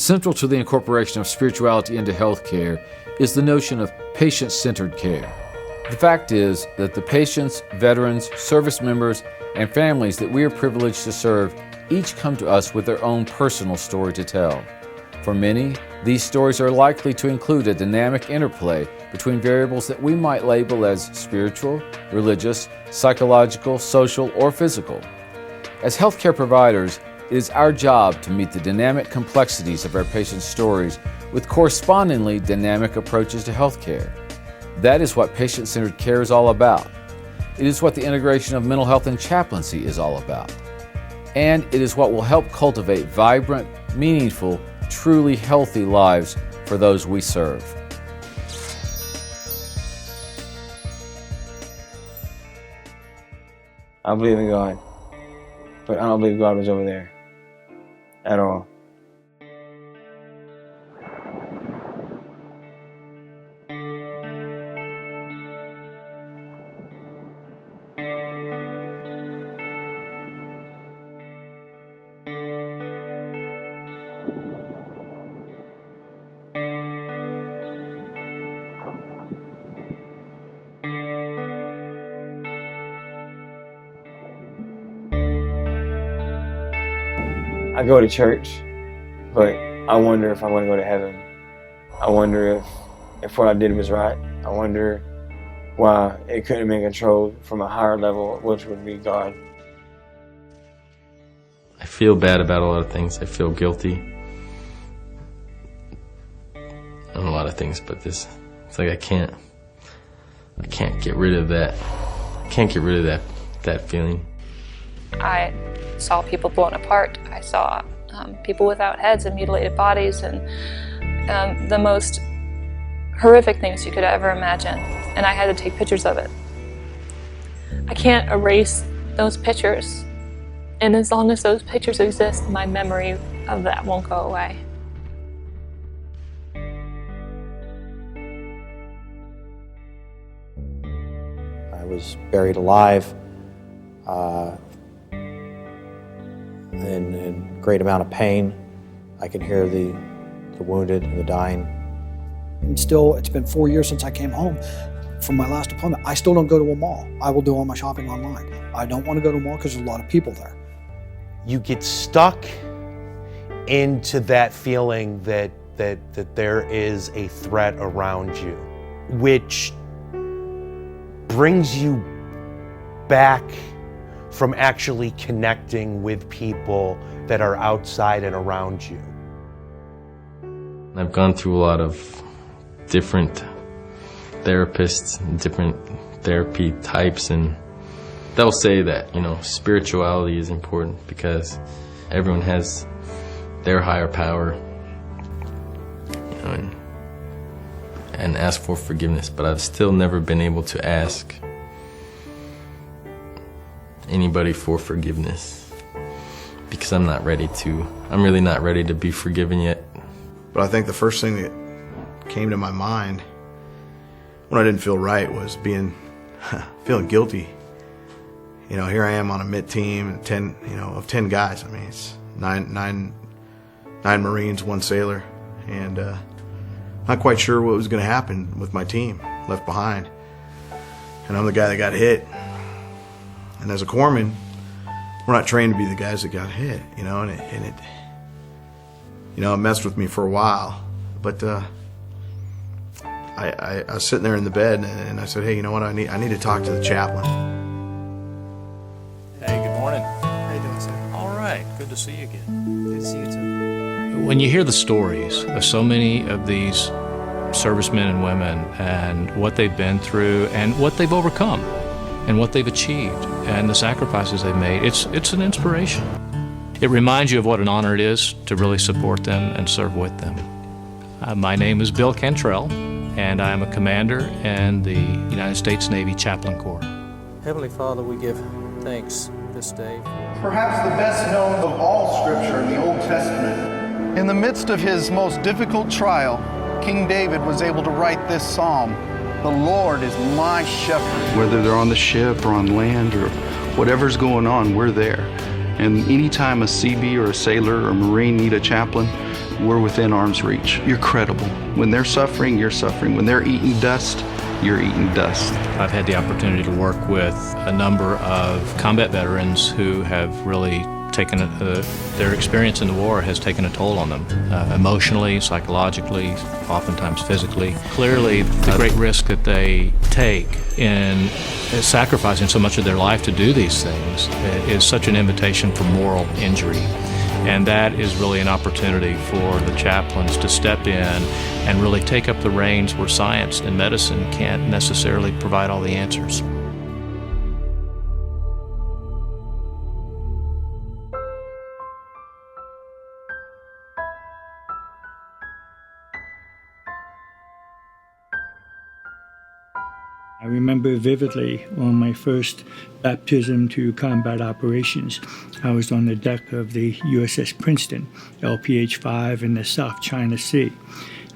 Central to the incorporation of spirituality into healthcare is the notion of patient-centered care. The fact is that the patients, veterans, service members, and families that we are privileged to serve each come to us with their own personal story to tell. For many, these stories are likely to include a dynamic interplay between variables that we might label as spiritual, religious, psychological, social, or physical. As healthcare providers, it is our job to meet the dynamic complexities of our patients' stories with correspondingly dynamic approaches to healthcare. That is what patient-centered care is all about. It is what the integration of mental health and chaplaincy is all about. And it is what will help cultivate vibrant, meaningful, truly healthy lives for those we serve. I believe in God, but I don't believe God was over there at all. I go to church, but I wonder if I want to go to heaven. I wonder if what I did was right. I wonder why it couldn't have been controlled from a higher level, which would be God. I feel bad about a lot of things. I feel guilty on a lot of things, but it's like I can't get rid of that. I can't get rid of that feeling. I saw people blown apart. I saw people without heads and mutilated bodies and the most horrific things you could ever imagine. And I had to take pictures of it. I can't erase those pictures. And as long as those pictures exist, my memory of that won't go away. I was buried alive in a great amount of pain. I can hear the wounded and the dying. And still, it's been 4 years since I came home from my last deployment. I still don't go to a mall. I will do all my shopping online. I don't want to go to a mall because there's a lot of people there. You get stuck into that feeling that there is a threat around you, which brings you back from actually connecting with people that are outside and around you. I've gone through a lot of different therapists, different therapy types, and they'll say that, spirituality is important because everyone has their higher power, and ask for forgiveness, but I've still never been able to ask anybody for forgiveness because I'm really not ready to be forgiven yet. But I think the first thing that came to my mind when I didn't feel right was feeling guilty. Here I am on a MIT team, of 10 guys. I mean, it's nine Marines, 1 sailor, and not quite sure what was going to happen with my team left behind. And I'm the guy that got hit. And as a corpsman, we're not trained to be the guys that got hit, and it messed with me for a while. But I was sitting there in the bed, and I said, hey, you know what? I need to talk to the chaplain. Hey, good morning. How you doing, sir? All right, good to see you again. Good to see you too. When you hear the stories of so many of these servicemen and women and what they've been through and what they've overcome and what they've achieved and the sacrifices they've made, it's an inspiration. It reminds you of what an honor it is to really support them and serve with them. My name is Bill Cantrell, and I'm a commander in the United States Navy Chaplain Corps. Heavenly Father, we give thanks this day. Perhaps the best known of all Scripture in the Old Testament. In the midst of his most difficult trial, King David was able to write this psalm: "The Lord is my shepherd." Whether they're on the ship or on land or whatever's going on, we're there. And anytime a CB or a sailor or Marine need a chaplain, we're within arm's reach. You're credible. When they're suffering, you're suffering. When they're eating dust, you're eating dust. I've had the opportunity to work with a number of combat veterans who have really taken their experience in the war has taken a toll on them, emotionally, psychologically, oftentimes physically. Clearly, the great risk that they take in sacrificing so much of their life to do these things is such an invitation for moral injury. And that is really an opportunity for the chaplains to step in and really take up the reins where science and medicine can't necessarily provide all the answers. I remember vividly on my first baptism to combat operations. I was on the deck of the USS Princeton, LPH-5 in the South China Sea.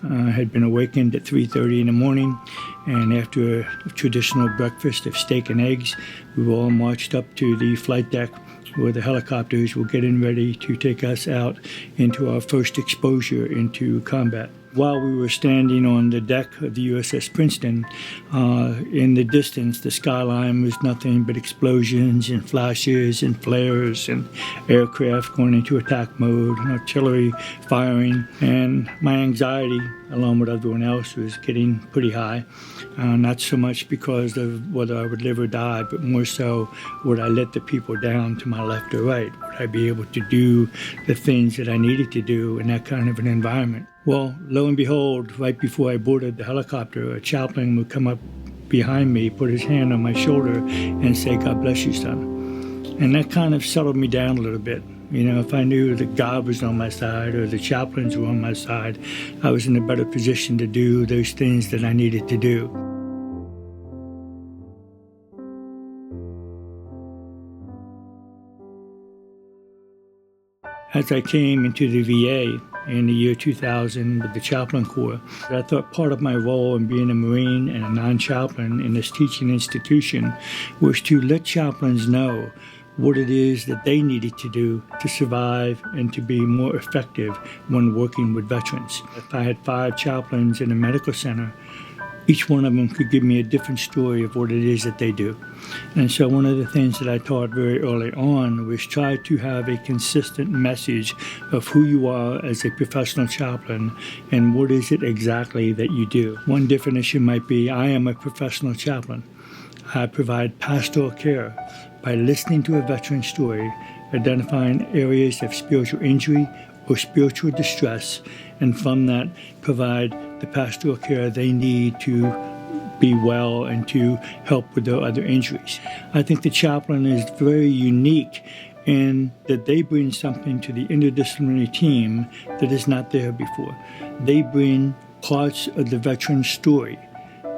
I had been awakened at 3:30 in the morning, and after a traditional breakfast of steak and eggs, we were all marched up to the flight deck where the helicopters were getting ready to take us out into our first exposure into combat. While we were standing on the deck of the USS Princeton, in the distance, the skyline was nothing but explosions and flashes and flares and aircraft going into attack mode and artillery firing. And my anxiety, along with everyone else, was getting pretty high. Not so much because of whether I would live or die, but more so, would I let the people down to my left or right? Would I be able to do the things that I needed to do in that kind of an environment? Well, lo and behold, right before I boarded the helicopter, a chaplain would come up behind me, put his hand on my shoulder, and say, "God bless you, son." And that kind of settled me down a little bit. You know, if I knew that God was on my side or the chaplains were on my side, I was in a better position to do those things that I needed to do. As I came into the VA in the year 2000 with the Chaplain Corps, I thought part of my role in being a Marine and a non-chaplain in this teaching institution was to let chaplains know what it is that they needed to do to survive and to be more effective when working with veterans. If I had 5 chaplains in a medical center, each one of them could give me a different story of what it is that they do. And so one of the things that I taught very early on was try to have a consistent message of who you are as a professional chaplain and what is it exactly that you do. One definition might be, I am a professional chaplain. I provide pastoral care by listening to a veteran's story, identifying areas of spiritual injury or spiritual distress, and from that provide the pastoral care they need to be well and to help with their other injuries. I think the chaplain is very unique in that they bring something to the interdisciplinary team that is not there before. They bring parts of the veteran's story.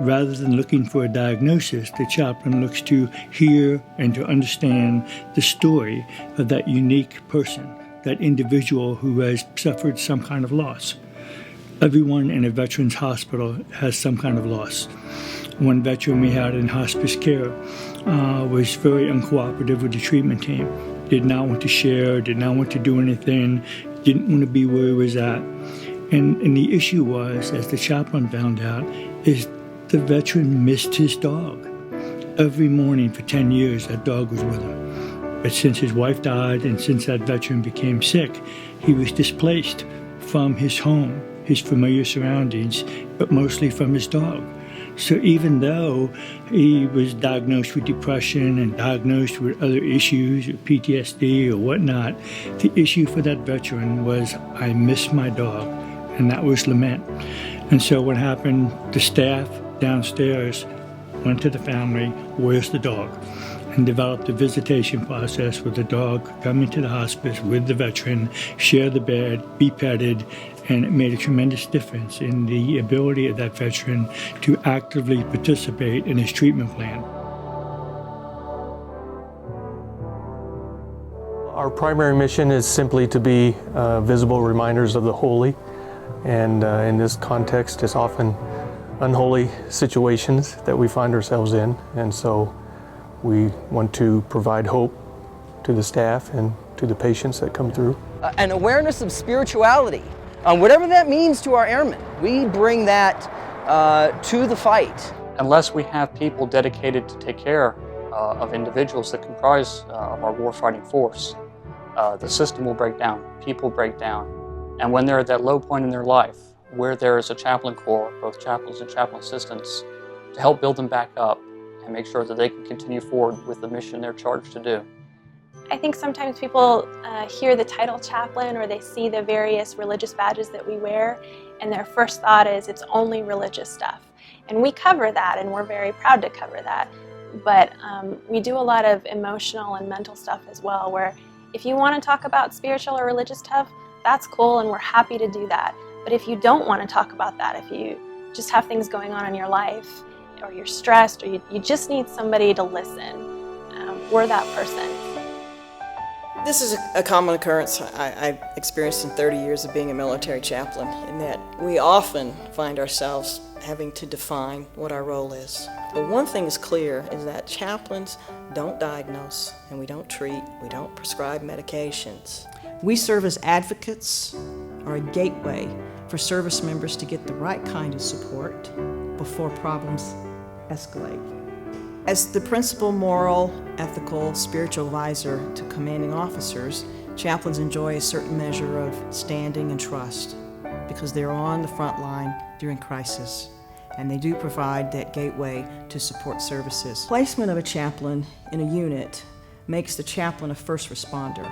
Rather than looking for a diagnosis, the chaplain looks to hear and to understand the story of that unique person, that individual who has suffered some kind of loss. Everyone in a veteran's hospital has some kind of loss. One veteran we had in hospice care was very uncooperative with the treatment team. Did not want to share, did not want to do anything, didn't want to be where he was at. And the issue was, as the chaplain found out, is the veteran missed his dog. Every morning for 10 years, that dog was with him. But since his wife died and since that veteran became sick, he was displaced from his home, his familiar surroundings, but mostly from his dog. So even though he was diagnosed with depression and diagnosed with other issues, or PTSD or whatnot, the issue for that veteran was, I miss my dog, and that was lament. And so what happened, the staff downstairs went to the family, where's the dog? And developed a visitation process with the dog coming to the hospice with the veteran, share the bed, be petted, and it made a tremendous difference in the ability of that veteran to actively participate in his treatment plan. Our primary mission is simply to be visible reminders of the holy, and in this context, it's often unholy situations that we find ourselves in, and so we want to provide hope to the staff and to the patients that come through. An awareness of spirituality, Whatever that means to our airmen, we bring that to the fight. Unless we have people dedicated to take care of individuals that comprise of our warfighting force, the system will break down, people break down. And when they're at that low point in their life, where there is a chaplain corps, both chaplains and chaplain assistants, to help build them back up and make sure that they can continue forward with the mission they're charged to do. I think sometimes people hear the title chaplain or they see the various religious badges that we wear, and their first thought is it's only religious stuff. And we cover that, and we're very proud to cover that. But we do a lot of emotional and mental stuff as well, where if you want to talk about spiritual or religious stuff, that's cool, and we're happy to do that. But if you don't want to talk about that, if you just have things going on in your life, or you're stressed, or you just need somebody to listen, we're that person. This is a common occurrence I've experienced in 30 years of being a military chaplain, in that we often find ourselves having to define what our role is. But one thing is clear, is that chaplains don't diagnose, and we don't treat, we don't prescribe medications. We serve as advocates or a gateway for service members to get the right kind of support before problems escalate. As the principal moral, ethical, spiritual advisor to commanding officers, chaplains enjoy a certain measure of standing and trust because they're on the front line during crisis, and they do provide that gateway to support services. Placement of a chaplain in a unit makes the chaplain a first responder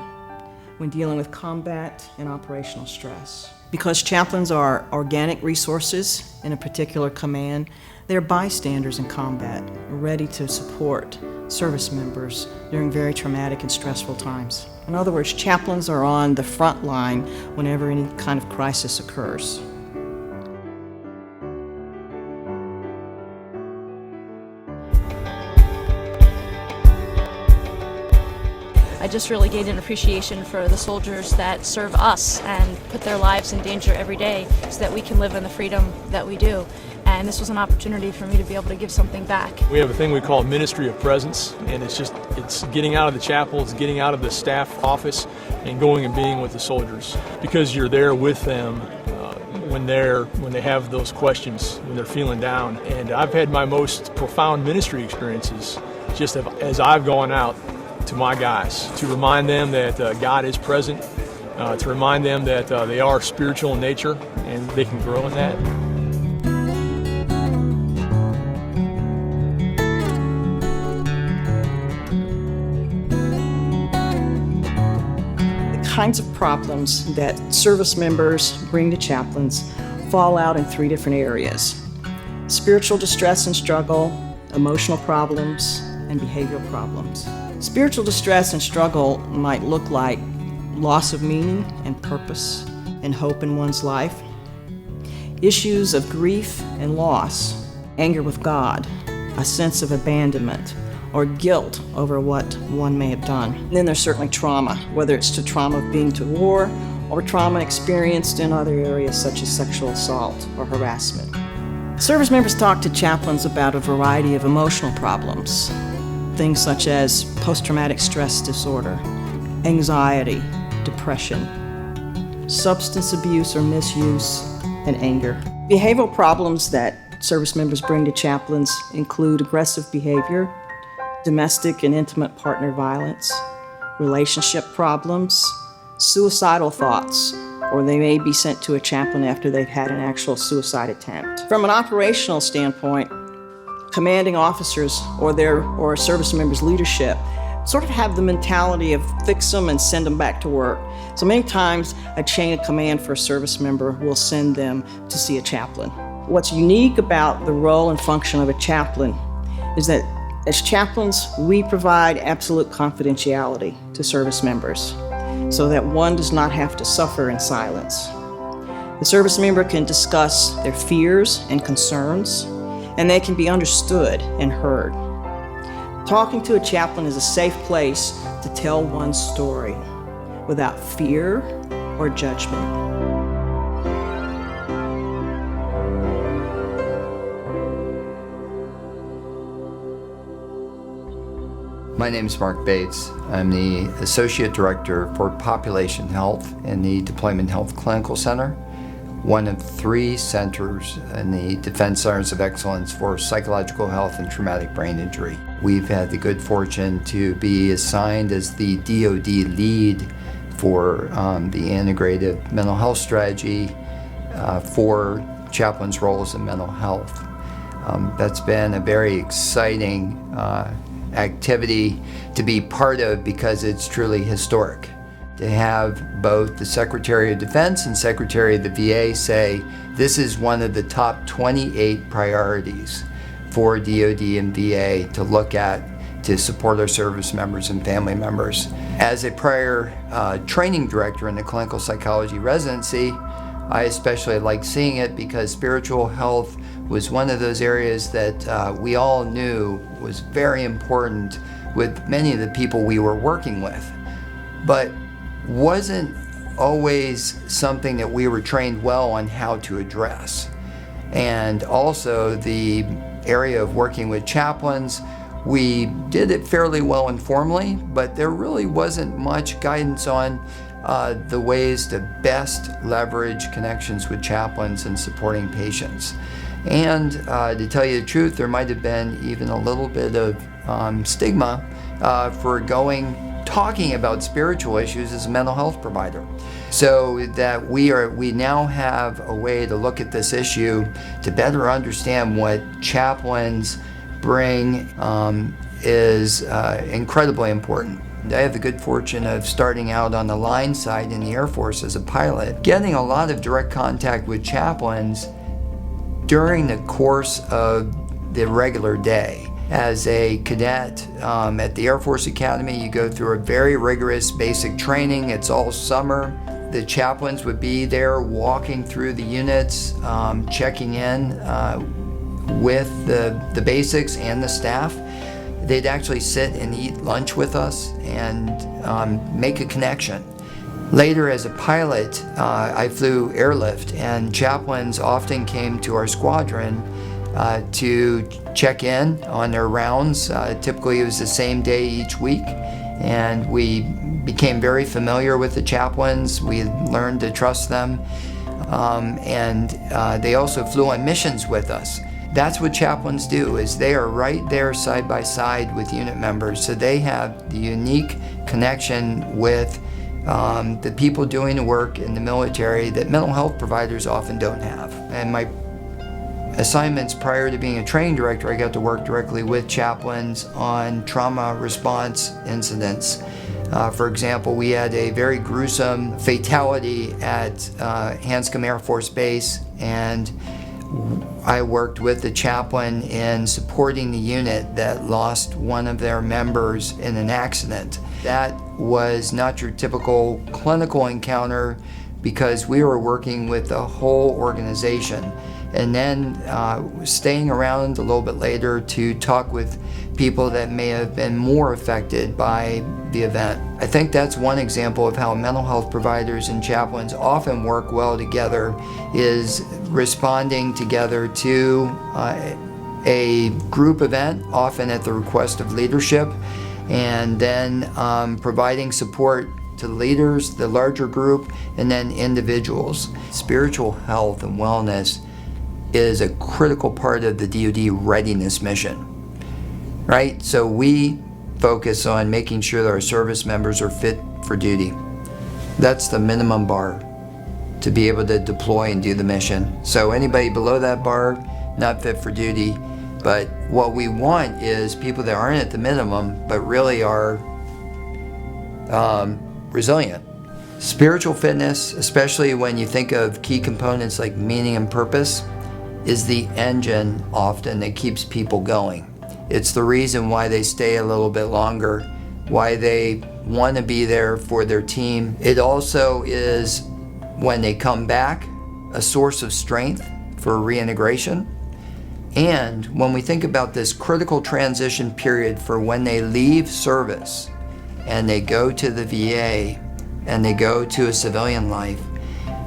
when dealing with combat and operational stress. Because chaplains are organic resources in a particular command, they're bystanders in combat, ready to support service members during very traumatic and stressful times. In other words, chaplains are on the front line whenever any kind of crisis occurs. I just really gained an appreciation for the soldiers that serve us and put their lives in danger every day so that we can live in the freedom that we do. And this was an opportunity for me to be able to give something back. We have a thing we call Ministry of Presence, and it's getting out of the chapel, it's getting out of the staff office and going and being with the soldiers, because you're there with them when they have those questions, when they're feeling down. And I've had my most profound ministry experiences just as I've gone out to my guys, to remind them that God is present, to remind them that they are spiritual in nature and they can grow in that. The kinds of problems that service members bring to chaplains fall out in three different areas: spiritual distress and struggle, emotional problems, and behavioral problems. Spiritual distress and struggle might look like loss of meaning and purpose and hope in one's life, issues of grief and loss, anger with God, a sense of abandonment, or guilt over what one may have done. And then there's certainly trauma, whether it's the trauma of being to war or trauma experienced in other areas such as sexual assault or harassment. Service members talk to chaplains about a variety of emotional problems, things such as post-traumatic stress disorder, anxiety, depression, substance abuse or misuse, and anger. Behavioral problems that service members bring to chaplains include aggressive behavior, domestic and intimate partner violence, relationship problems, suicidal thoughts, or they may be sent to a chaplain after they've had an actual suicide attempt. From an operational standpoint, commanding officers or service members' leadership sort of have the mentality of fix them and send them back to work. So many times a chain of command for a service member will send them to see a chaplain. What's unique about the role and function of a chaplain is that as chaplains, we provide absolute confidentiality to service members so that one does not have to suffer in silence. The service member can discuss their fears and concerns, and they can be understood and heard. Talking to a chaplain is a safe place to tell one's story without fear or judgment. My name is Mark Bates. I'm the Associate Director for Population Health in the Deployment Health Clinical Center. one of 3 centers in the Defense Centers of Excellence for Psychological Health and Traumatic Brain Injury. We've had the good fortune to be assigned as the DoD lead for the integrative mental health strategy for chaplains' roles in mental health. That's been a very exciting activity to be part of because it's truly historic. To have both the Secretary of Defense and Secretary of the VA say this is one of the top 28 priorities for DoD and VA to look at to support our service members and family members. As a prior training director in the clinical psychology residency, I especially like seeing it because spiritual health was one of those areas that we all knew was very important with many of the people we were working with, but wasn't always something that we were trained well on how to address. And also the area of working with chaplains, we did it fairly well informally, but there really wasn't much guidance on the ways to best leverage connections with chaplains and supporting patients. And to tell you the truth, there might have been even a little bit of stigma for talking about spiritual issues as a mental health provider. So that we now have a way to look at this issue to better understand what chaplains bring is incredibly important. I have the good fortune of starting out on the line side in the Air Force as a pilot, getting a lot of direct contact with chaplains during the course of the regular day. As a cadet at the Air Force Academy, you go through a very rigorous basic training. It's all summer. The chaplains would be there walking through the units, checking in with the basics and the staff. They'd actually sit and eat lunch with us and make a connection. Later as a pilot, I flew airlift, and chaplains often came to our squadron to check in on their rounds. Typically it was the same day each week, and we became very familiar with the chaplains. We learned to trust them, and they also flew on missions with us. That's what chaplains do, is they are right there side by side with unit members, so they have the unique connection with the people doing the work in the military that mental health providers often don't have. And my assignments prior to being a training director, I got to work directly with chaplains on trauma response incidents. For example, we had a very gruesome fatality at Hanscom Air Force Base, and I worked with the chaplain in supporting the unit that lost one of their members in an accident. That was not your typical clinical encounter because we were working with the whole organization. And then staying around a little bit later to talk with people that may have been more affected by the event. I think that's one example of how mental health providers and chaplains often work well together, is responding together to a group event, often at the request of leadership, and then providing support to leaders, the larger group, and then individuals. Spiritual health and wellness is a critical part of the DoD readiness mission, right? So we focus on making sure that our service members are fit for duty. That's the minimum bar to be able to deploy and do the mission. So anybody below that bar, not fit for duty. But what we want is people that aren't at the minimum, but really are resilient. Spiritual fitness, especially when you think of key components like meaning and purpose, is the engine often that keeps people going. It's the reason why they stay a little bit longer, why they want to be there for their team. It also is, when they come back, a source of strength for reintegration. And when we think about this critical transition period for when they leave service and they go to the VA and they go to a civilian life,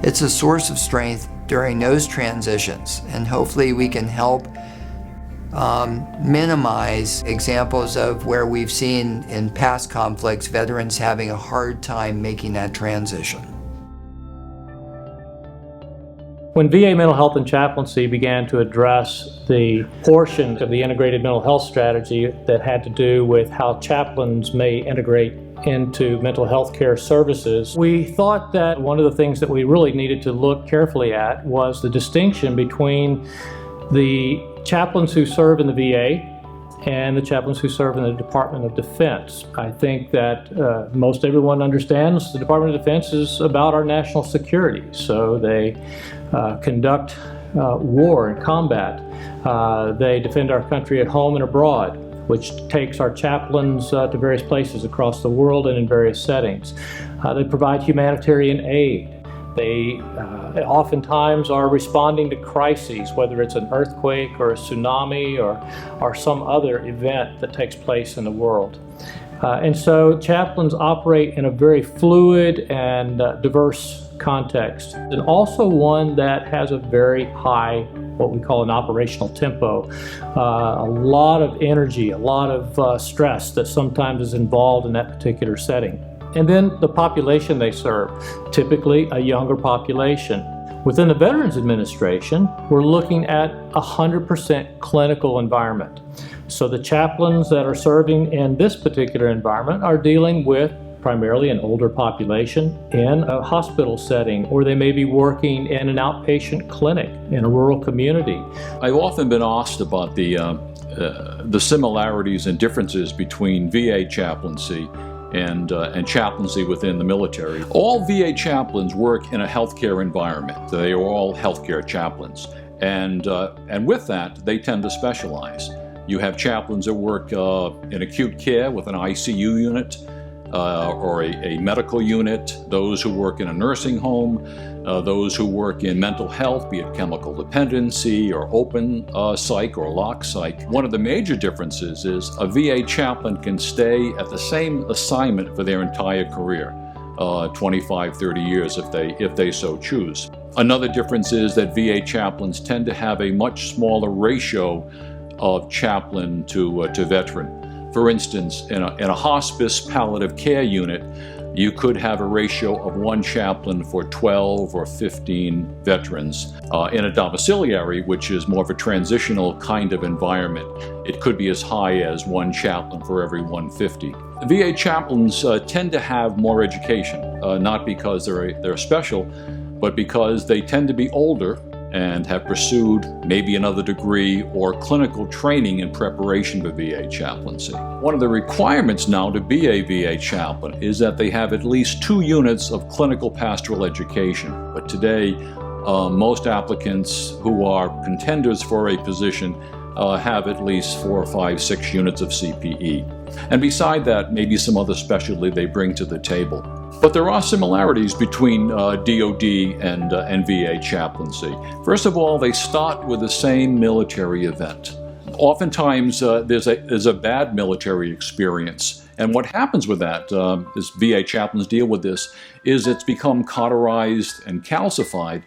it's a source of strength during those transitions. And hopefully we can help minimize examples of where we've seen in past conflicts veterans having a hard time making that transition. When VA Mental Health and Chaplaincy began to address the portion of the integrated mental health strategy that had to do with how chaplains may integrate into mental health care services, we thought that one of the things that we really needed to look carefully at was the distinction between the chaplains who serve in the VA and the chaplains who serve in the Department of Defense. I think that most everyone understands the Department of Defense is about our national security. So they conduct war and combat. They defend our country at home and abroad, which takes our chaplains to various places across the world and in various settings. They provide humanitarian aid. They oftentimes are responding to crises, whether it's an earthquake or a tsunami or some other event that takes place in the world. And so chaplains operate in a very fluid and diverse context, and also one that has a very high, what we call an operational tempo. A lot of energy, a lot of stress that sometimes is involved in that particular setting. And then the population they serve, typically a younger population. Within the Veterans Administration, we're looking at 100% clinical environment. So the chaplains that are serving in this particular environment are dealing with primarily an older population in a hospital setting, or they may be working in an outpatient clinic in a rural community. I've often been asked about the similarities and differences between VA chaplaincy and chaplaincy within the military. All VA chaplains work in a healthcare environment. They are all healthcare chaplains. And with that, they tend to specialize. You have chaplains that work in acute care with an ICU unit or a medical unit, those who work in a nursing home, those who work in mental health, be it chemical dependency or open psych or lock psych. One of the major differences is a VA chaplain can stay at the same assignment for their entire career, 25, 30 years if they so choose. Another difference is that VA chaplains tend to have a much smaller ratio of chaplain to veteran. For instance, in a hospice palliative care unit, you could have a ratio of 1 chaplain for 12 or 15 veterans. In a domiciliary, which is more of a transitional kind of environment, it could be as high as 1 chaplain for every 150. VA chaplains tend to have more education, not because they're special, but because they tend to be older and have pursued maybe another degree or clinical training in preparation for VA chaplaincy. One of the requirements now to be a VA chaplain is that they have at least 2 units of clinical pastoral education. But today, most applicants who are contenders for a position have at least 4, 5, 6 units of CPE. And beside that, maybe some other specialty they bring to the table. But there are similarities between DoD and VA chaplaincy. First of all, they start with the same military event. Oftentimes, there's a bad military experience. And what happens with that, as VA chaplains deal with this, is it's become cauterized and calcified.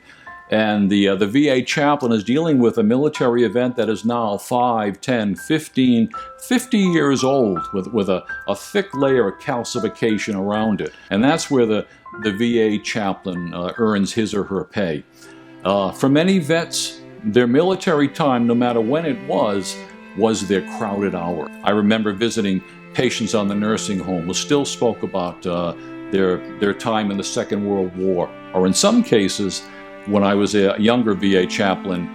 And the VA chaplain is dealing with a military event that is now 5, 10, 15, 50 years old with a thick layer of calcification around it. And that's where the VA chaplain earns his or her pay. For many vets, their military time, no matter when it was their crowded hour. I remember visiting patients on the nursing home who still spoke about their time in the Second World War, or in some cases, when I was a younger VA chaplain,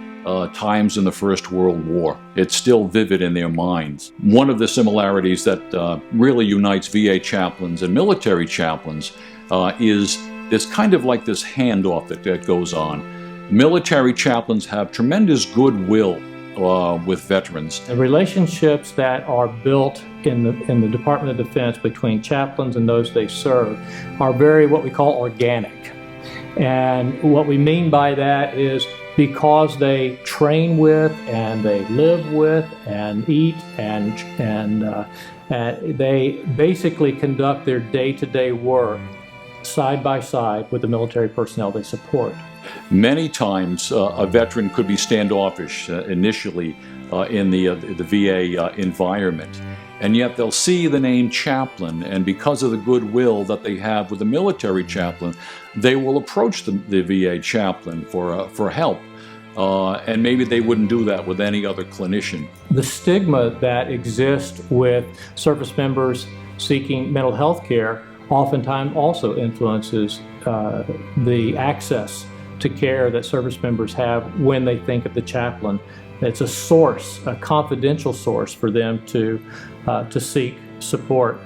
times in the First World War. It's still vivid in their minds. One of the similarities that really unites VA chaplains and military chaplains is there's kind of like this handoff that goes on. Military chaplains have tremendous goodwill with veterans. The relationships that are built in the Department of Defense between chaplains and those they serve are very what we call organic. And what we mean by that is because they train with and they live with and eat and they basically conduct their day-to-day work side by side with the military personnel they support. Many times a veteran could be standoffish initially in the VA environment. And yet they'll see the name chaplain, and because of the goodwill that they have with the military chaplain, they will approach the VA chaplain for help. And maybe they wouldn't do that with any other clinician. The stigma that exists with service members seeking mental health care oftentimes also influences the access to care that service members have when they think of the chaplain. It's a source, a confidential source for them to seek support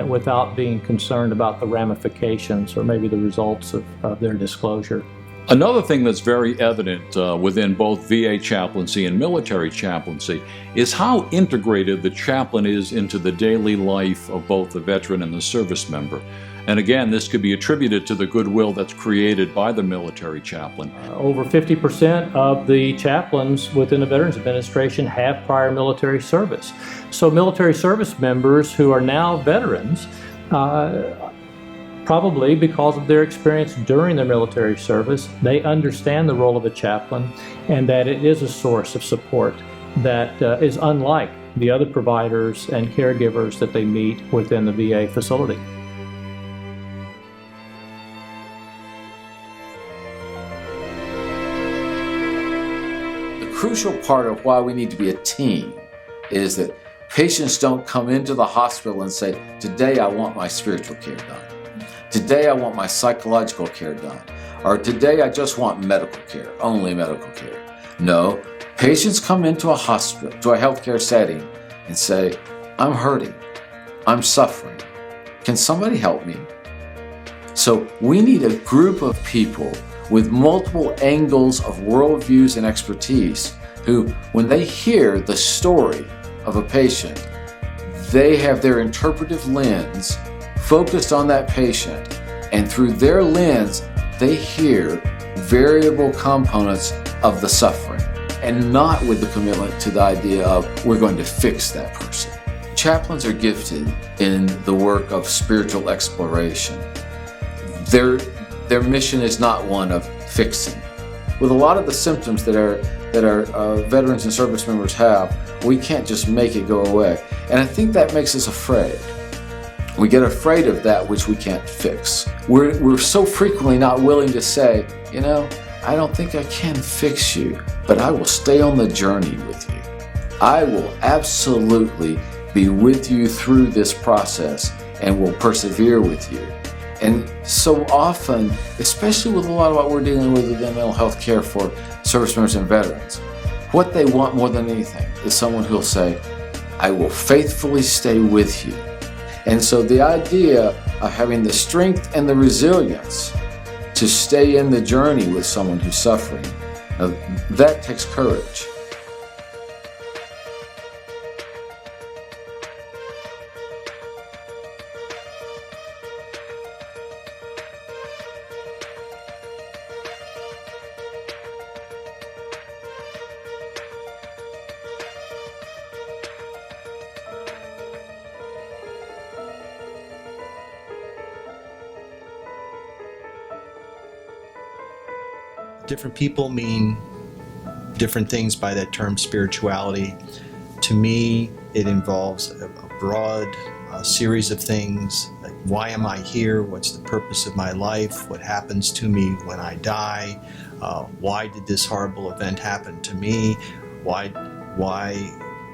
without being concerned about the ramifications or maybe the results of their disclosure. Another thing that's very evident within both VA chaplaincy and military chaplaincy is how integrated the chaplain is into the daily life of both the veteran and the service member. And again, this could be attributed to the goodwill that's created by the military chaplain. Over 50% of the chaplains within the Veterans Administration have prior military service. So military service members who are now veterans, probably because of their experience during their military service, they understand the role of a chaplain and that it is a source of support that is unlike the other providers and caregivers that they meet within the VA facility. The crucial part of why we need to be a team is that patients don't come into the hospital and say, today I want my spiritual care done. Today I want my psychological care done. Or today I just want medical care, only medical care. No, patients come into a hospital, to a healthcare setting and say, I'm hurting, I'm suffering. Can somebody help me? So we need a group of people with multiple angles of worldviews and expertise who, when they hear the story of a patient, they have their interpretive lens focused on that patient, and through their lens, they hear variable components of the suffering, and not with the commitment to the idea of we're going to fix that person. Chaplains are gifted in the work of spiritual exploration. Their mission is not one of fixing. With a lot of the symptoms that our veterans and service members have, we can't just make it go away. And I think that makes us afraid. We get afraid of that which we can't fix. We're so frequently not willing to say, you know, I don't think I can fix you, but I will stay on the journey with you. I will absolutely be with you through this process and will persevere with you. And so often, especially with a lot of what we're dealing with within mental health care for service members and veterans, what they want more than anything is someone who'll say, I will faithfully stay with you. And so the idea of having the strength and the resilience to stay in the journey with someone who's suffering, that takes courage. Different people mean different things by that term spirituality. To me, it involves a broad series of things, like why am I here? What's the purpose of my life? What happens to me when I die? Why did this horrible event happen to me? Why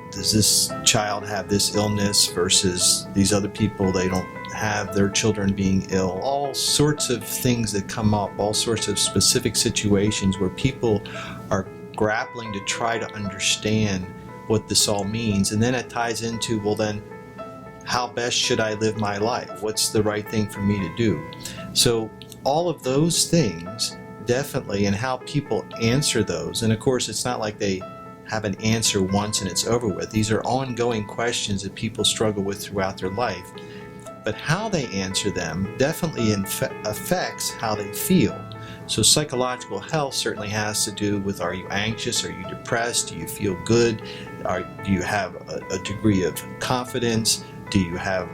does this child have this illness versus these other people, they don't have their children being ill? All sorts of things that come up, all sorts of specific situations where people are grappling to try to understand what this all means. And then it ties into, well then, how best should I live my life? What's the right thing for me to do? So all of those things, definitely, and how people answer those. And of course, it's not like they have an answer once and it's over with. These are ongoing questions that people struggle with throughout their life. But how they answer them definitely affects how they feel. So psychological health certainly has to do with, are you anxious? Are you depressed? Do you feel good? Do you have a degree of confidence? Do you have,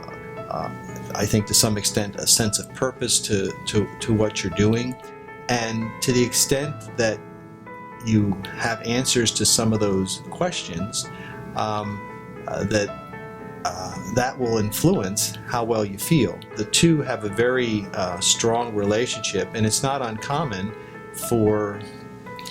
I think to some extent, a sense of purpose to what you're doing? And to the extent that you have answers to some of those questions, that that will influence how well you feel. The two have a very strong relationship, and it's not uncommon for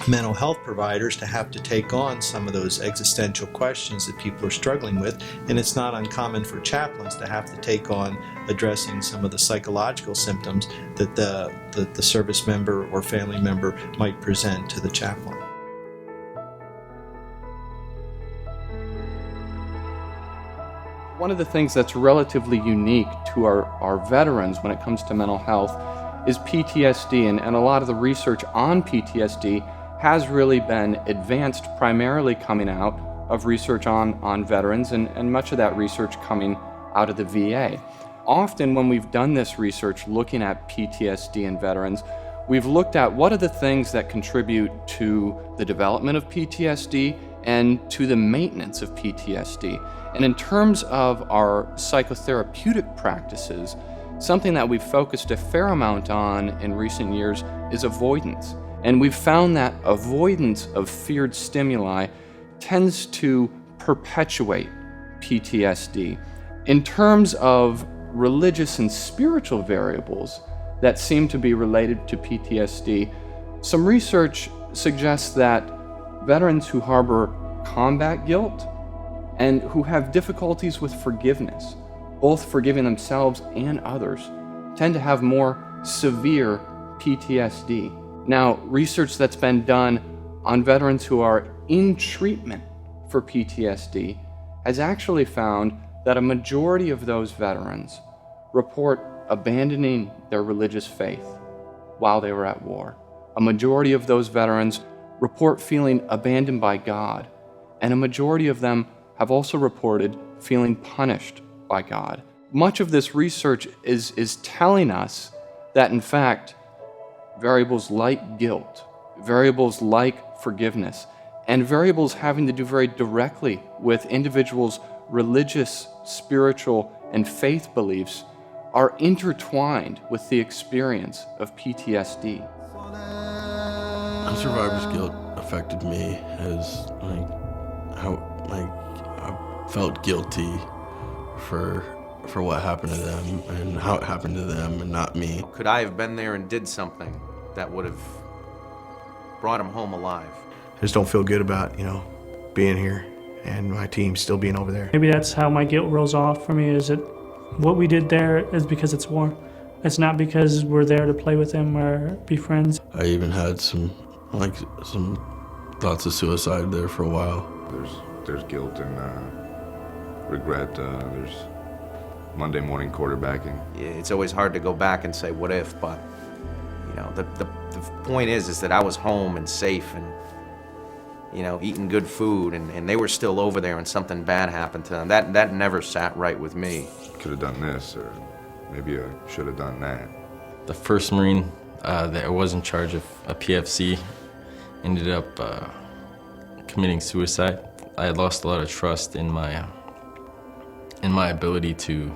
mental health providers to have to take on some of those existential questions that people are struggling with, and it's not uncommon for chaplains to have to take on addressing some of the psychological symptoms that the service member or family member might present to the chaplain. One of the things that's relatively unique to our veterans when it comes to mental health is PTSD, and a lot of the research on PTSD has really been advanced primarily coming out of research on veterans, and much of that research coming out of the VA. Often when we've done this research looking at PTSD in veterans, we've looked at what are the things that contribute to the development of PTSD and to the maintenance of PTSD. And in terms of our psychotherapeutic practices, something that we've focused a fair amount on in recent years is avoidance. And we've found that avoidance of feared stimuli tends to perpetuate PTSD. In terms of religious and spiritual variables that seem to be related to PTSD, some research suggests that veterans who harbor combat guilt and who have difficulties with forgiveness, both forgiving themselves and others, tend to have more severe PTSD. Now, research that's been done on veterans who are in treatment for PTSD has actually found that a majority of those veterans report abandoning their religious faith while they were at war. A majority of those veterans report feeling abandoned by God, and a majority of them have also reported feeling punished by God. Much of this research is telling us that, in fact, variables like guilt, variables like forgiveness, and variables having to do very directly with individuals' religious, spiritual, and faith beliefs are intertwined with the experience of PTSD. Survivor's guilt affected me as I felt guilty for what happened to them and how it happened to them and not me. Could I have been there and did something that would have brought him home alive? I just don't feel good about, being here and my team still being over there. Maybe that's how my guilt rolls off for me, is that what we did there is because it's war. It's not because we're there to play with them or be friends. I even had some thoughts of suicide there for a while. There's guilt and regret. There's Monday morning quarterbacking. It's always hard to go back and say what if, but the point is that I was home and safe and eating good food, and they were still over there and something bad happened to them. That never sat right with me. Could have done this, or maybe I should have done that. The first Marine that was in charge of a PFC ended up committing suicide. I had lost a lot of trust in my ability to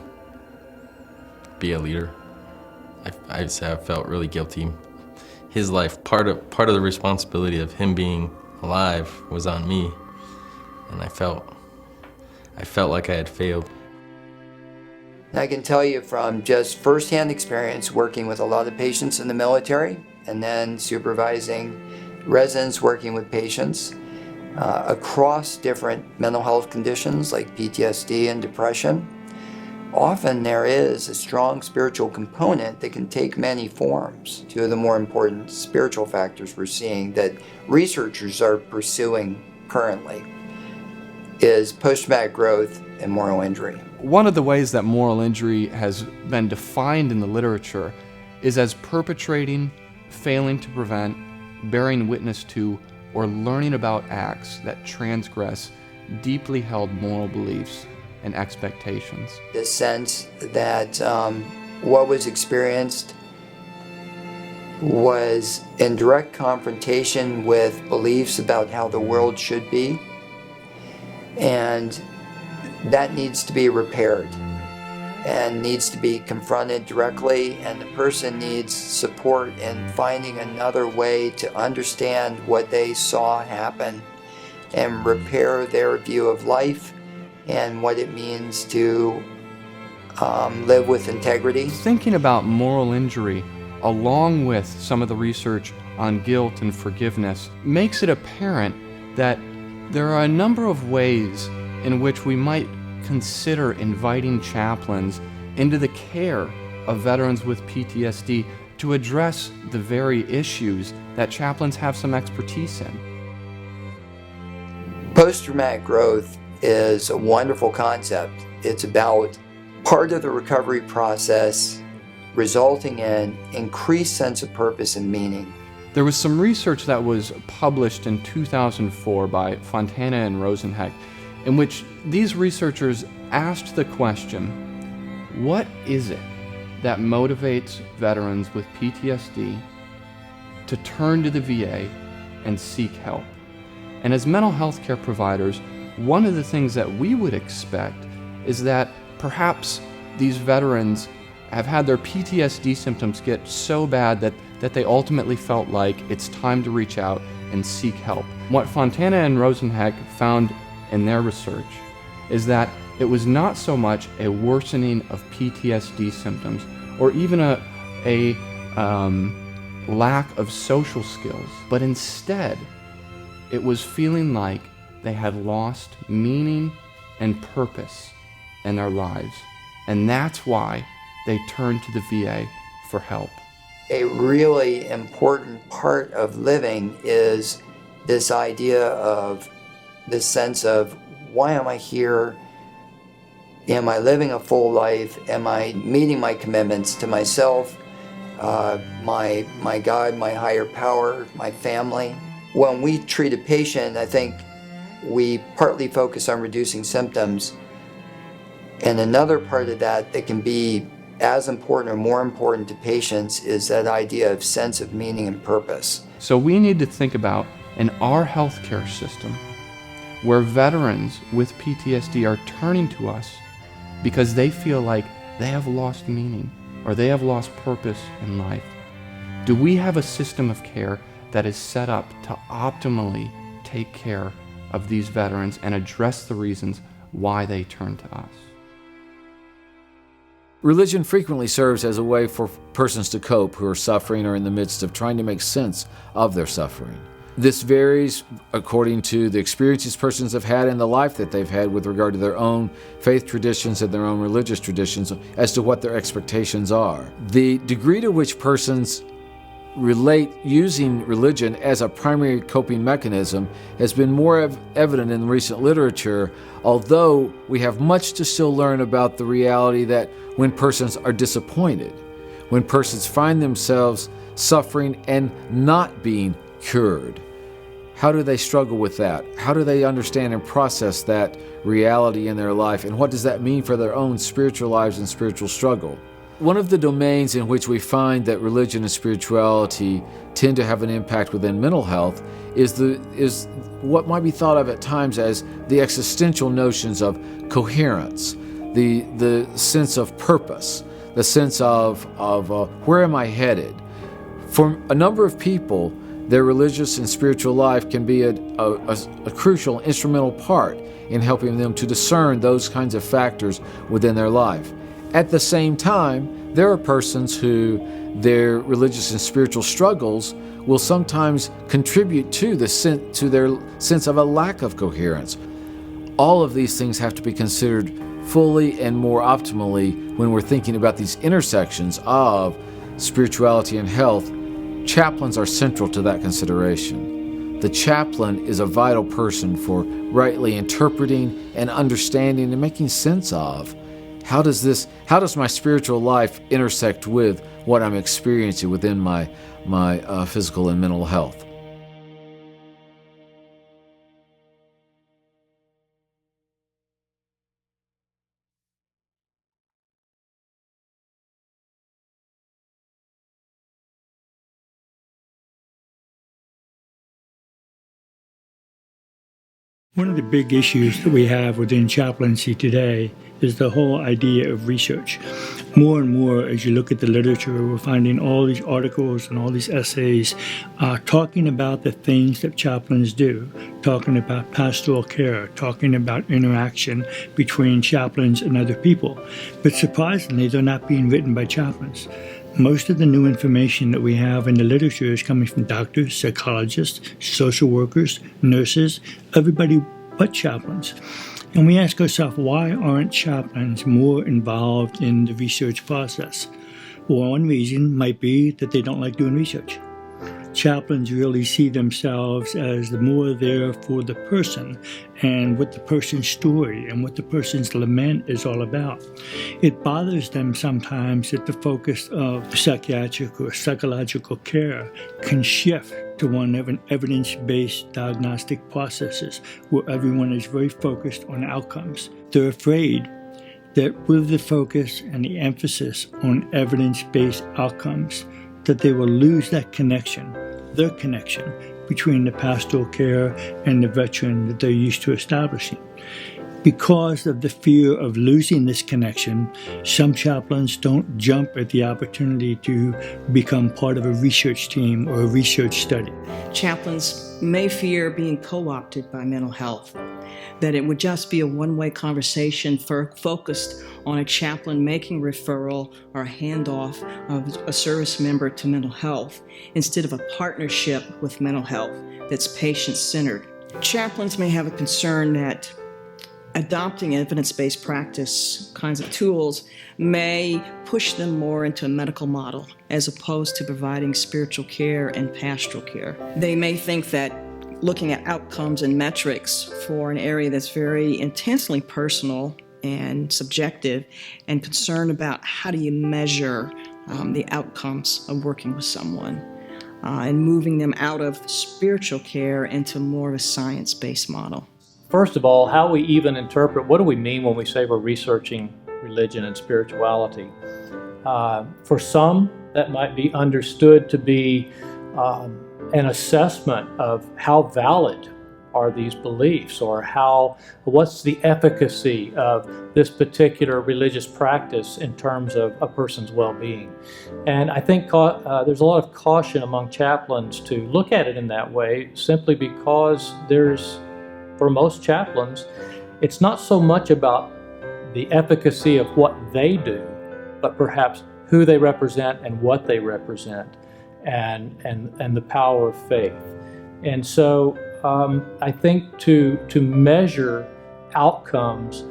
be a leader. I felt really guilty. His life, part of the responsibility of him being alive was on me, and I felt like I had failed. I can tell you from just firsthand experience working with a lot of patients in the military and then supervising residents working with patients across different mental health conditions like PTSD and depression. Often there is a strong spiritual component that can take many forms. Two of the more important spiritual factors we're seeing that researchers are pursuing currently is post-traumatic growth and moral injury. One of the ways that moral injury has been defined in the literature is as perpetrating, failing to prevent, bearing witness to, or learning about acts that transgress deeply held moral beliefs and expectations. The sense that what was experienced was in direct confrontation with beliefs about how the world should be, and that needs to be repaired and needs to be confronted directly, and the person needs support in finding another way to understand what they saw happen and repair their view of life and what it means to live with integrity. Thinking about moral injury, along with some of the research on guilt and forgiveness, makes it apparent that there are a number of ways in which we might consider inviting chaplains into the care of veterans with PTSD to address the very issues that chaplains have some expertise in. Post-traumatic growth is a wonderful concept. It's about part of the recovery process resulting in increased sense of purpose and meaning. There was some research that was published in 2004 by Fontana and Rosenheck, in which these researchers asked the question, what is it that motivates veterans with PTSD to turn to the VA and seek help? And as mental health care providers, one of the things that we would expect is that perhaps these veterans have had their PTSD symptoms get so bad that they ultimately felt like it's time to reach out and seek help. What Fontana and Rosenheck found in their research is that it was not so much a worsening of PTSD symptoms or even a lack of social skills, but instead it was feeling like they had lost meaning and purpose in their lives. And that's why they turned to the VA for help. A really important part of living is this idea of this sense of, why am I here? Am I living a full life? Am I meeting my commitments to myself, my God, my higher power, my family? When we treat a patient, I think we partly focus on reducing symptoms, and another part of that can be as important or more important to patients is that idea of sense of meaning and purpose. So we need to think about in our healthcare system where veterans with PTSD are turning to us because they feel like they have lost meaning or they have lost purpose in life. Do we have a system of care that is set up to optimally take care of these veterans and address the reasons why they turn to us? Religion frequently serves as a way for persons to cope who are suffering or in the midst of trying to make sense of their suffering. This varies according to the experiences persons have had in the life that they've had with regard to their own faith traditions and their own religious traditions as to what their expectations are. The degree to which persons relate using religion as a primary coping mechanism has been more evident in recent literature, although we have much to still learn about the reality that when persons are disappointed, when persons find themselves suffering and not being cured, how do they struggle with that? How do they understand and process that reality in their life? And what does that mean for their own spiritual lives and spiritual struggle? One of the domains in which we find that religion and spirituality tend to have an impact within mental health is what might be thought of at times as the existential notions of coherence, the sense of purpose, the sense of where am I headed? For a number of people, their religious and spiritual life can be a crucial, instrumental part in helping them to discern those kinds of factors within their life. At the same time, there are persons who their religious and spiritual struggles will sometimes contribute to their sense of a lack of coherence. All of these things have to be considered fully and more optimally when we're thinking about these intersections of spirituality and health. Chaplains are central to that consideration. The chaplain is a vital person for rightly interpreting and understanding and making sense of how does my spiritual life intersect with what I'm experiencing within my physical and mental health. One of the big issues that we have within chaplaincy today is the whole idea of research. More and more, as you look at the literature, we're finding all these articles and all these essays talking about the things that chaplains do, talking about pastoral care, talking about interaction between chaplains and other people. But surprisingly, they're not being written by chaplains. Most of the new information that we have in the literature is coming from doctors, psychologists, social workers, nurses, everybody but chaplains. And we ask ourselves, why aren't chaplains more involved in the research process? Well, one reason might be that they don't like doing research. Chaplains really see themselves as the more there for the person and what the person's story and what the person's lament is all about. It bothers them sometimes that the focus of psychiatric or psychological care can shift to one of an evidence-based diagnostic processes where everyone is very focused on outcomes. They're afraid that with the focus and the emphasis on evidence-based outcomes, that they will lose that connection, their connection between the pastoral care and the veteran that they're used to establishing. Because of the fear of losing this connection, some chaplains don't jump at the opportunity to become part of a research team or a research study. Chaplains may fear being co-opted by mental health, that it would just be a one-way conversation focused on a chaplain making referral or a handoff of a service member to mental health instead of a partnership with mental health that's patient-centered. Chaplains may have a concern that adopting evidence-based practice kinds of tools may push them more into a medical model as opposed to providing spiritual care and pastoral care. They may think that looking at outcomes and metrics for an area that's very intensely personal and subjective and concerned about how do you measure the outcomes of working with someone and moving them out of spiritual care into more of a science-based model. First of all, how we even interpret, what do we mean when we say we're researching religion and spirituality? For some, that might be understood to be an assessment of how valid are these beliefs, or what's the efficacy of this particular religious practice in terms of a person's well-being. And I think there's a lot of caution among chaplains to look at it in that way, simply because for most chaplains, it's not so much about the efficacy of what they do, but perhaps who they represent and what they represent, and the power of faith. And so I think to measure outcomes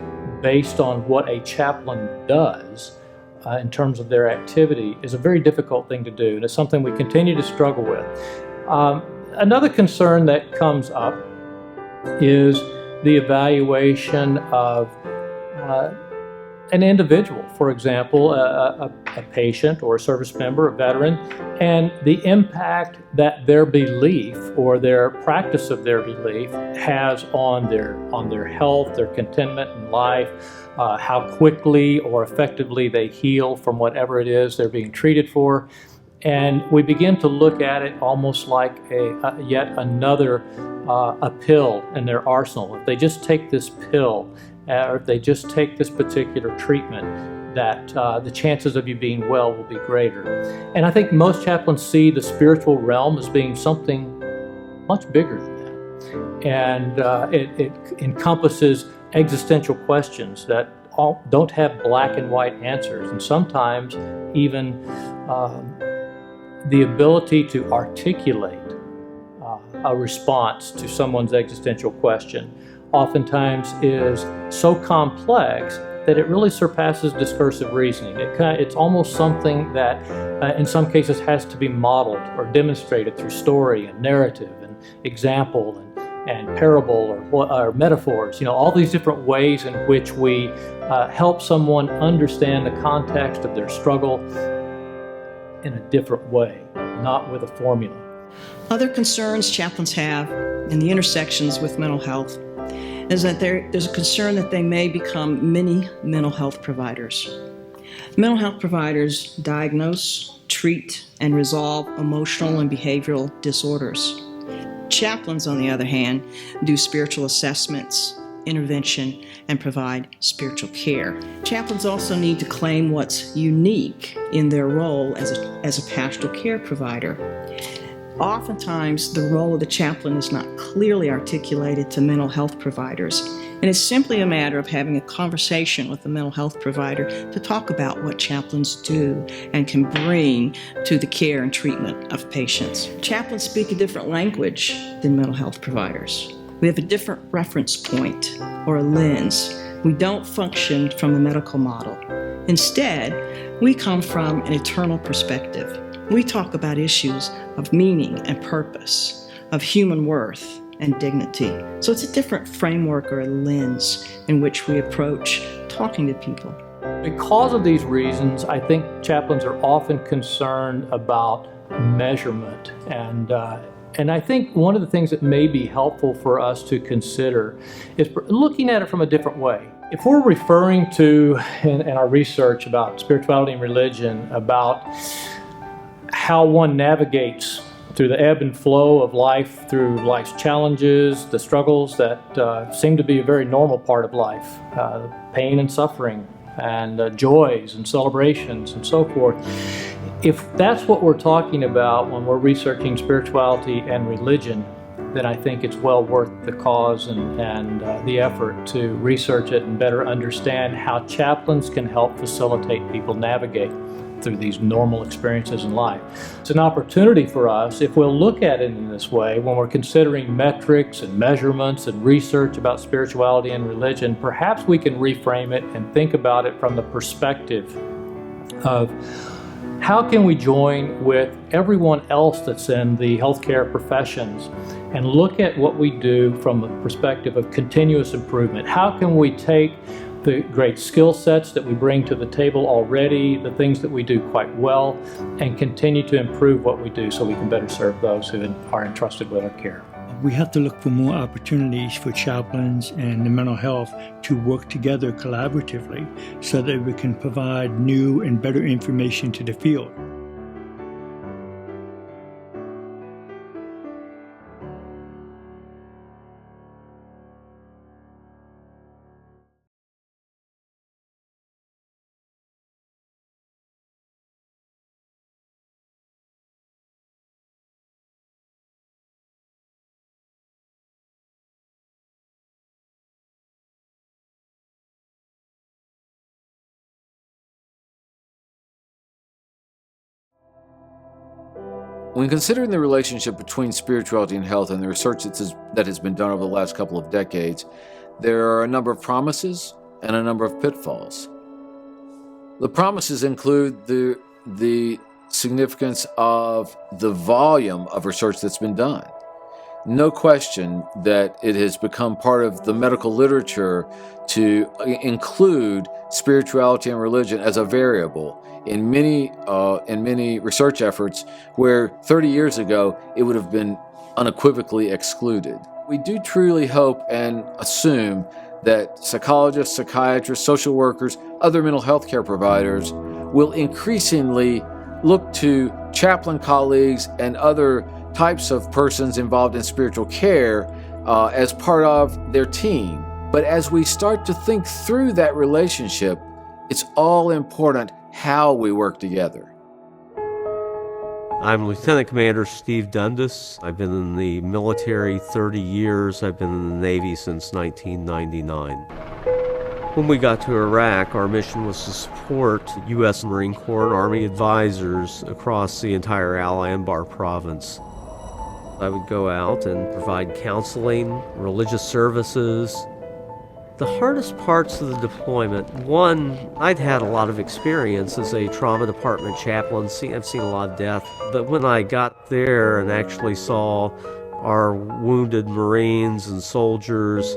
based on what a chaplain does in terms of their activity is a very difficult thing to do, and it's something we continue to struggle with. Another concern that comes up is the evaluation of an individual, for example, a patient or a service member, a veteran, and the impact that their belief or their practice of their belief has on their health, their contentment in life, how quickly or effectively they heal from whatever it is they're being treated for. And we begin to look at it almost like yet another a pill in their arsenal. If they just take this pill, or if they just take this particular treatment, that the chances of you being well will be greater. And I think most chaplains see the spiritual realm as being something much bigger than that. And it encompasses existential questions that don't have black and white answers, and sometimes even the ability to articulate a response to someone's existential question oftentimes is so complex that it really surpasses discursive reasoning. It's almost something that in some cases has to be modeled or demonstrated through story and narrative and example and parable or metaphors. All these different ways in which we help someone understand the context of their struggle in a different way, not with a formula. Other concerns chaplains have in the intersections with mental health is that there's a concern that they may become mini mental health providers. Mental health providers diagnose, treat, and resolve emotional and behavioral disorders. Chaplains, on the other hand, do spiritual assessments, intervention and provide spiritual care. Chaplains also need to claim what's unique in their role as a pastoral care provider. Oftentimes, the role of the chaplain is not clearly articulated to mental health providers, and it's simply a matter of having a conversation with the mental health provider to talk about what chaplains do and can bring to the care and treatment of patients. Chaplains speak a different language than mental health providers. We have a different reference point or a lens. We don't function from the medical model. Instead, we come from an eternal perspective. We talk about issues of meaning and purpose, of human worth and dignity. So it's a different framework or a lens in which we approach talking to people. Because of these reasons, I think chaplains are often concerned about measurement. And I think one of the things that may be helpful for us to consider is looking at it from a different way. If we're referring to, in our research about spirituality and religion, about how one navigates through the ebb and flow of life, through life's challenges, the struggles that seem to be a very normal part of life, pain and suffering, and joys and celebrations and so forth. If that's what we're talking about when we're researching spirituality and religion, then I think it's well worth the cause and the effort to research it and better understand how chaplains can help facilitate people navigate through these normal experiences in life. It's an opportunity for us, if we'll look at it in this way, when we're considering metrics and measurements and research about spirituality and religion, perhaps we can reframe it and think about it from the perspective of how can we join with everyone else that's in the healthcare professions and look at what we do from the perspective of continuous improvement. How can we take the great skill sets that we bring to the table already, the things that we do quite well, and continue to improve what we do so we can better serve those who are entrusted with our care. We have to look for more opportunities for chaplains and the mental health to work together collaboratively so that we can provide new and better information to the field. When considering the relationship between spirituality and health and the research that has been done over the last couple of decades, there are a number of promises and a number of pitfalls. The promises include the significance of the volume of research that's been done. No question that it has become part of the medical literature to include spirituality and religion as a variable in many research efforts where 30 years ago it would have been unequivocally excluded. We do truly hope and assume that psychologists, psychiatrists, social workers, other mental health care providers will increasingly look to chaplain colleagues and other types of persons involved in spiritual care as part of their team. But as we start to think through that relationship, it's all important how we work together. I'm Lieutenant Commander Steve Dundas. I've been in the military 30 years. I've been in the Navy since 1999. When we got to Iraq, our mission was to support U.S. Marine Corps and Army advisors across the entire Al-Anbar province. I would go out and provide counseling, religious services. The hardest parts of the deployment, one, I'd had a lot of experience as a trauma department chaplain. I've seen a lot of death. But when I got there and actually saw our wounded Marines and soldiers,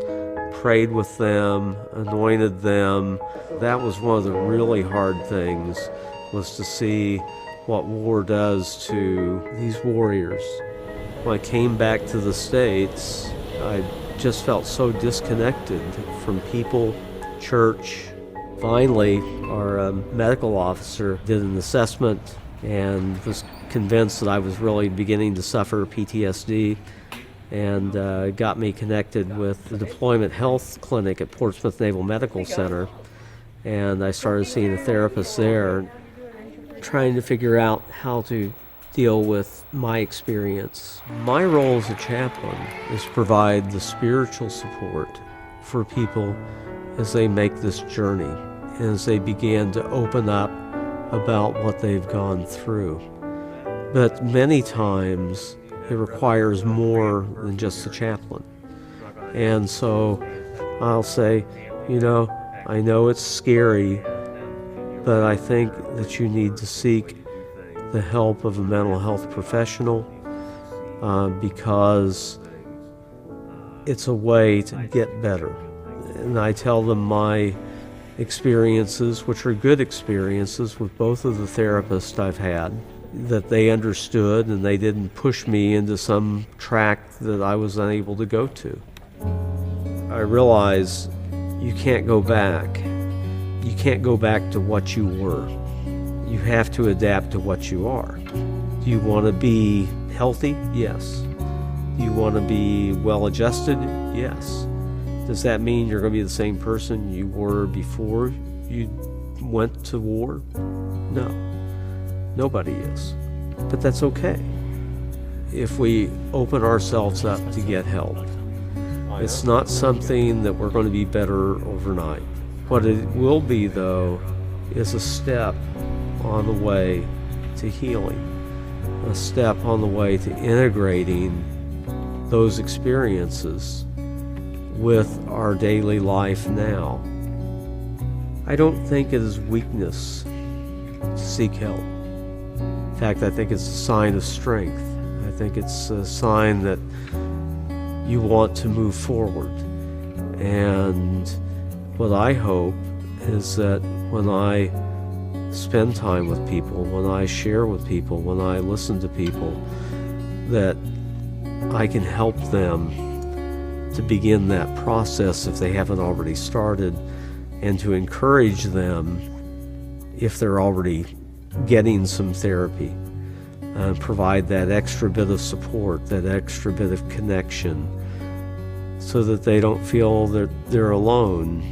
prayed with them, anointed them, that was one of the really hard things, was to see what war does to these warriors. When I came back to the States, I just felt so disconnected from people, church. Finally, our medical officer did an assessment and was convinced that I was really beginning to suffer PTSD. and got me connected with the Deployment Health Clinic at Portsmouth Naval Medical Center. And I started seeing a therapist there, trying to figure out how to deal with my experience. My role as a chaplain is to provide the spiritual support for people as they make this journey, as they begin to open up about what they've gone through. But many times it requires more than just a chaplain. And so I'll say, you know, I know it's scary, but I think that you need to seek the help of a mental health professional because it's a way to get better. And I tell them my experiences, which are good experiences with both of the therapists I've had, that they understood and they didn't push me into some track that I was unable to go to. I realize you can't go back. You can't go back to what you were. You have to adapt to what you are. Do you want to be healthy? Yes. Do you want to be well-adjusted? Yes. Does that mean you're going to be the same person you were before you went to war? No. Nobody is. But that's okay if we open ourselves up to get help. It's not something that we're going to be better overnight. What it will be, though, is a step on the way to healing, a step on the way to integrating those experiences with our daily life now. I don't think it is weakness to seek help. In fact, I think it's a sign of strength. I think it's a sign that you want to move forward. And what I hope is that when I spend time with people, when I share with people, when I listen to people, that I can help them to begin that process if they haven't already started, and to encourage them if they're already getting some therapy, provide that extra bit of support, that extra bit of connection, so that they don't feel that they're alone